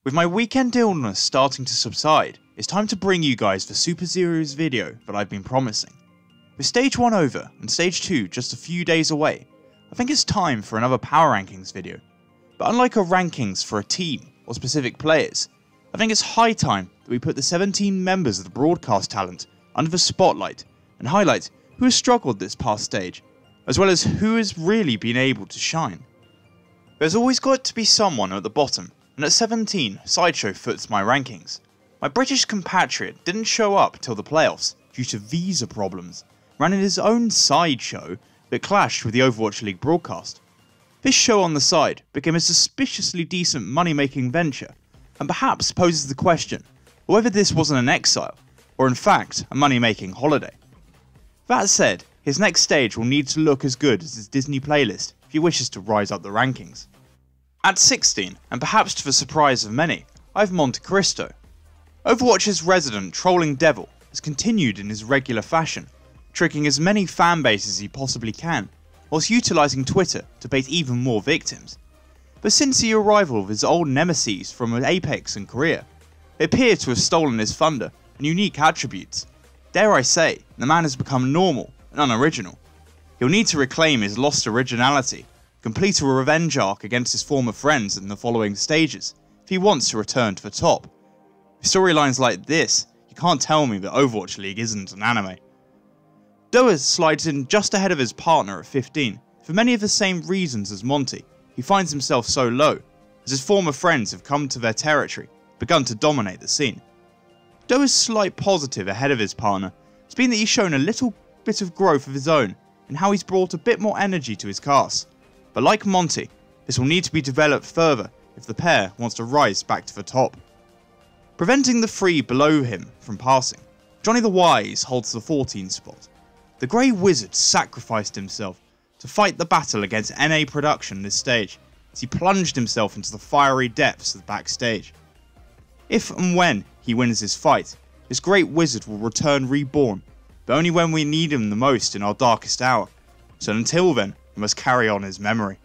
With my weekend illness starting to subside, it's time to bring you guys the Super Zeros video that I've been promising. With stage 1 over and stage 2 just a few days away, I think it's time for another power rankings video. But unlike a rankings for a team or specific players, I think it's high time that we put the 17 members of the broadcast talent under the spotlight and highlight who has struggled this past stage, as well as who has really been able to shine. There's always got to be someone at the bottom, and at 17, Sideshow foots my rankings. My British compatriot didn't show up till the playoffs due to visa problems, running his own side show that clashed with the Overwatch League broadcast. This show on the side became a suspiciously decent money-making venture, and perhaps poses the question whether this wasn't an exile, or in fact a money-making holiday. That said, his next stage will need to look as good as his Disney playlist if he wishes to rise up the rankings. At 16, and perhaps to the surprise of many, I have Montecristo. Overwatch's resident trolling devil has continued in his regular fashion, tricking as many fanbases as he possibly can, whilst utilising Twitter to bait even more victims. But since the arrival of his old nemesis from Apex and Korea, they appear to have stolen his thunder and unique attributes. Dare I say, the man has become normal and unoriginal. He'll need to reclaim his lost originality, complete a revenge arc against his former friends in the following stages, if he wants to return to the top. With storylines like this, you can't tell me that Overwatch League isn't an anime. Doa slides in just ahead of his partner at 15, for many of the same reasons as Monty. He finds himself so low, as his former friends have come to their territory, begun to dominate the scene. Doa's slight positive ahead of his partner has been that he's shown a little bit of growth of his own, and how he's brought a bit more energy to his cast. But like Monty, this will need to be developed further if the pair wants to rise back to the top. Preventing the 3 below him from passing, Johnny the Wise holds the 14 spot. The Grey Wizard sacrificed himself to fight the battle against NA Production this stage, as he plunged himself into the fiery depths of the backstage. If and when he wins this fight, this great wizard will return reborn, but only when we need him the most in our darkest hour, so until then, we must carry on his memory.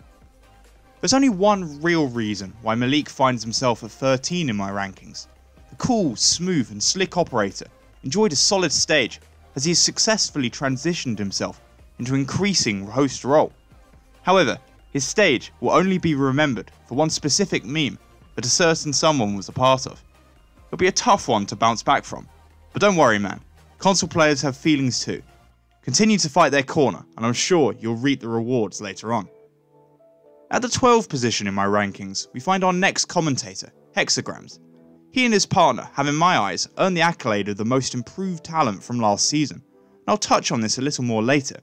There's only one real reason why Malik finds himself at 13 in my rankings. The cool, smooth and slick operator enjoyed a solid stage as he has successfully transitioned himself into an increasing host role. However, his stage will only be remembered for one specific meme that a certain someone was a part of. It'll be a tough one to bounce back from, but don't worry man, console players have feelings too. Continue to fight their corner, and I'm sure you'll reap the rewards later on. At the 12th position in my rankings, we find our next commentator, Hexagrams. He and his partner have in my eyes earned the accolade of the most improved talent from last season, and I'll touch on this a little more later.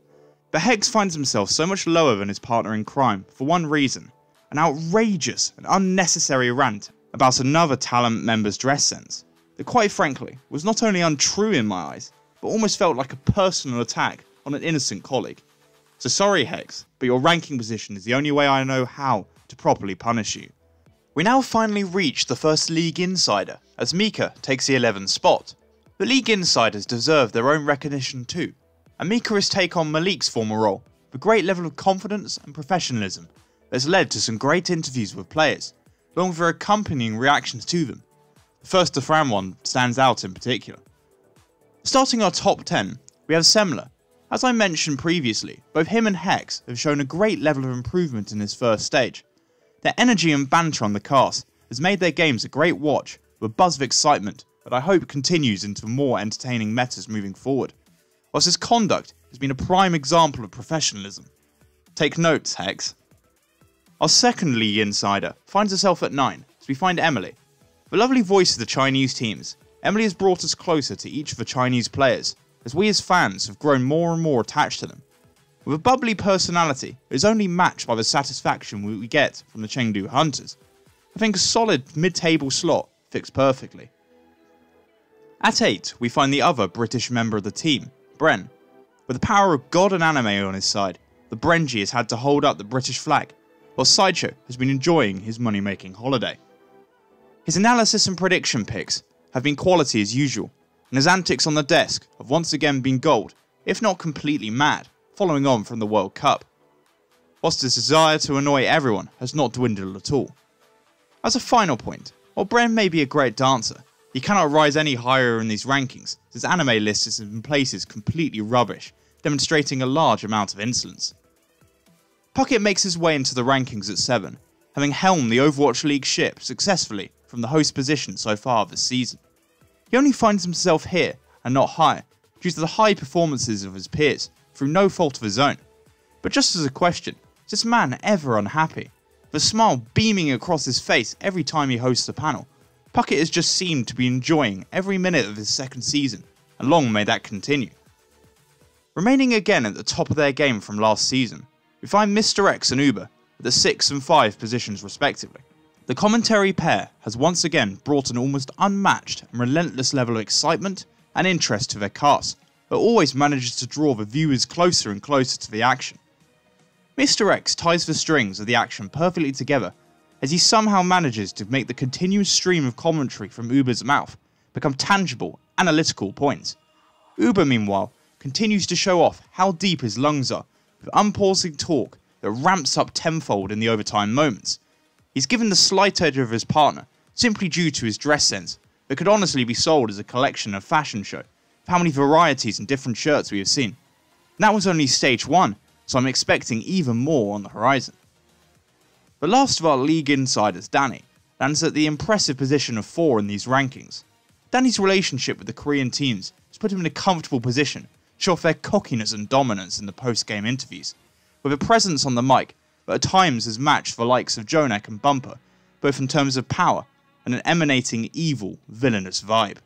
But Hex finds himself so much lower than his partner in crime for one reason, an outrageous and unnecessary rant about another talent member's dress sense, that quite frankly was not only untrue in my eyes, but almost felt like a personal attack on an innocent colleague. So sorry Hex, but your ranking position is the only way I know how to properly punish you. We now finally reach the first League Insider, as Mika takes the 11th spot. The League Insiders deserve their own recognition too, and Mika is take on Malik's former role, with a great level of confidence and professionalism that has led to some great interviews with players, along with their accompanying reactions to them. The first to Fran one stands out in particular. Starting our top 10, we have Semler. As I mentioned previously, both him and Hex have shown a great level of improvement in this first stage. Their energy and banter on the cast has made their games a great watch, with a buzz of excitement that I hope continues into more entertaining metas moving forward, whilst his conduct has been a prime example of professionalism. Take notes, Hex. Our second League Insider finds herself at 9, as we find Emily. The lovely voice of the Chinese teams, Emily has brought us closer to each of the Chinese players, as we as fans have grown more and more attached to them. With a bubbly personality that is only matched by the satisfaction we get from the Chengdu Hunters, I think a solid mid-table slot fits perfectly. At 8, we find the other British member of the team, Bren. With the power of God and anime on his side, the Brenji has had to hold up the British flag, while Sideshow has been enjoying his money-making holiday. His analysis and prediction picks have been quality as usual, and his antics on the desk have once again been gold, if not completely mad, following on from the World Cup. Whilst his desire to annoy everyone has not dwindled at all. As a final point, While Bren may be a great dancer, he cannot rise any higher in these rankings, as his anime list is in places completely rubbish, demonstrating a large amount of insolence. Puckett makes his way into the rankings at 7, having helmed the Overwatch League ship successfully from the host position so far this season. He only finds himself here and not higher due to the high performances of his peers through no fault of his own. But just as a question, is this man ever unhappy? With a smile beaming across his face every time he hosts a panel, Puckett has just seemed to be enjoying every minute of his second season, and long may that continue. Remaining again at the top of their game from last season, we find Mr. X and Anubha at the 6 and 5 positions respectively. The commentary pair has once again brought an almost unmatched and relentless level of excitement and interest to their cast, but always manages to draw the viewers closer and closer to the action. Mr. X ties the strings of the action perfectly together as he somehow manages to make the continuous stream of commentary from Uber's mouth become tangible, analytical points. Uber, meanwhile, continues to show off how deep his lungs are with unpausing talk that ramps up tenfold in the overtime moments. He's given the slight edge of his partner simply due to his dress sense that could honestly be sold as a collection of fashion show of how many varieties and different shirts we have seen. And that was only stage 1, so I'm expecting even more on the horizon. The last of our league insiders, Danny, lands at the impressive position of 4 in these rankings. Danny's relationship with the Korean teams has put him in a comfortable position to show off their cockiness and dominance in the post-game interviews, with a presence on the mic that at times has matched the likes of Jonak and Bumper, both in terms of power and an emanating evil, villainous vibe.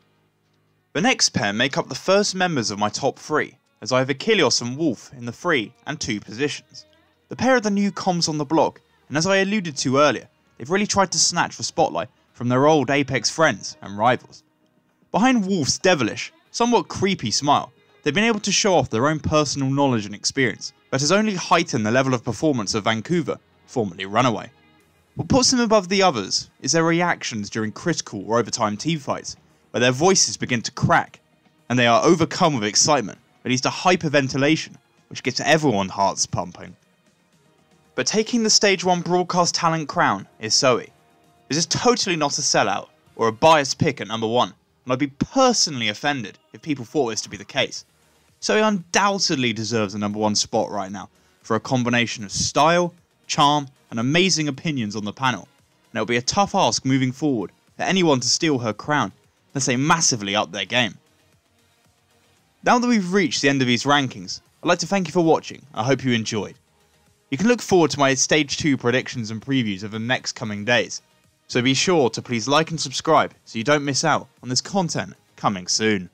The next pair make up the first members of my top 3, as I have Achille and Wolf in the 3 and 2 positions. The pair are the new comms on the block, and as I alluded to earlier, they've really tried to snatch the spotlight from their old Apex friends and rivals. Behind Wolf's devilish, somewhat creepy smile, they've been able to show off their own personal knowledge and experience that has only heightened the level of performance of Vancouver, formerly Runaway. What puts them above the others is their reactions during critical or overtime teamfights, where their voices begin to crack, and they are overcome with excitement that leads to hyperventilation, which gets everyone's hearts pumping. But taking the Stage 1 broadcast talent crown is Zoe. This is totally not a sellout or a biased pick at number 1, and I'd be personally offended if people thought this to be the case. Zoe undoubtedly deserves the number 1 spot right now for a combination of style, charm, and amazing opinions on the panel, and it'll be a tough ask moving forward for anyone to steal her crown unless they massively up their game. Now that we've reached the end of these rankings, I'd like to thank you for watching. I hope you enjoyed. You can look forward to my Stage 2 predictions and previews over the next coming days, so be sure to please like and subscribe so you don't miss out on this content coming soon.